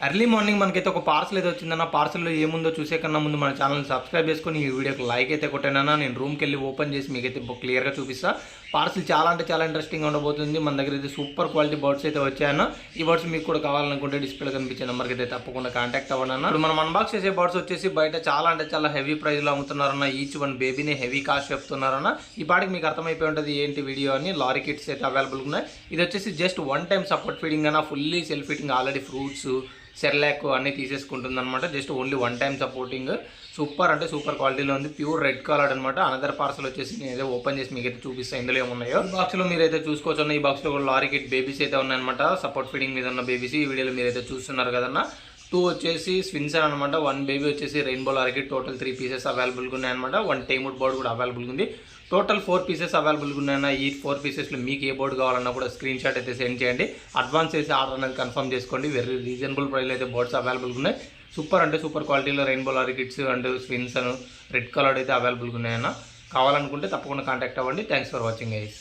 Early morning మనకైతే ఒక parcel అయితే వచ్చిందన్న. పార్సల్లో ఏముందో చూసే కన్నా ముందు మన ఛానల్ని సబ్స్క్రైబ్ చేసుకొని ఈ వీడియోకి లైక్ అయితే కొట్టానన్నా. నేను రూమ్కి వెళ్ళి ఓపెన్ చేసి మీకైతే క్లియర్గా చూపిస్తా. పార్సల్ చాలా అంటే చాలా ఇంట్రెస్టింగ్గా ఉండబోతుంది. మన దగ్గర అయితే సూపర్ క్వాలిటీ బర్డ్స్ అయితే వచ్చాయన్న. ఈ బర్డ్స్ మీకు కూడా కావాలనుకుంటే డిస్ప్లేలో కనిపించే నెంబర్కి అయితే తప్పకుండా కాంటాక్ట్ అవ్వండి అన్న. ఇప్పుడు మనం అన్బాక్స్ చేసే బర్డ్స్ వచ్చేసి బయట చాలా అంటే చాలా హెవీ ప్రైస్లో అమ్ముతున్నారన్న. ఈచ్ వన్ బేబీని హెవీ కాస్ట్ చెప్తున్నారన్న. ఈ పాటికి మీకు అర్థమైపోయి ఉంటుంది ఏంటి వీడియో అని. లారీ కిట్స్ అయితే అవైలబుల్గా ఉన్నాయి. ఇది వచ్చేసి just one time support feeding అన్న. Fully self feeding, already fruits Cerelac అన్నీ తీసేసుకుంటుంది అనమాట. Just only one time supporting. Super అంటే సూపర్ క్వాలిటీలో ఉంది. ప్యూర్ రెడ్ కలర్ అనమాట. అనదర్ పార్సల్ వచ్చేసి నేను ఏదో ఓపెన్ చేసి మీకు అయితే చూపిస్తాను ఇందులో ఏమున్నాయో. ఈ బాక్స్లో మీరు అయితే చూసుకోవచ్చు. ఈ బాక్స్లో కూడా లారీ కిట్ బేబీస్ అయితే ఉన్నాయన్నమాట. సపోర్ట్ ఫీడింగ్ మీద ఉన్న బేబీస్ ఈ వీడియోలో మీరు అయితే చూస్తున్నారు కదన్న. 2 వచ్చేసి స్విన్సర్ అనమాట. 1 బేబీ వచ్చేసి rainbow lorry kit. Total 3 pieces అవైలబుల్గా ఉన్నాయన్నమాట. 1 టైముడ్ బోర్డ్ కూడా అవైలబుల్గా ఉంది. టోటల్ 4 పీసెస్ అవైలబుల్గా ఉన్నాయన్న. ఈ 4 పీసెస్లో మీకు ఏ బోర్డు కావాలన్నా కూడా స్క్రీన్ షాట్ అయితే సెండ్ చేయండి. అడ్వాన్స్ చేసి ఆర్డర్ అనేది కన్ఫర్మ్ చేసుకోండి. వెరీ రీజనబుల్ ప్రైస్లో అయితే బోర్డ్స్ అవైలబుల్గా ఉన్నాయి. సూపర్ అంటే సూపర్ క్వాలిటీలో రెయిన్బో లారీ కిట్స్ అండ్ స్విన్స్ రెడ్ కలర్ అయితే అవైలబుల్గా ఉన్నాయన్న. కావాలనుకుంటే తప్పకుండా కాంటాక్ట్ అవ్వండి. Thanks for watching guys.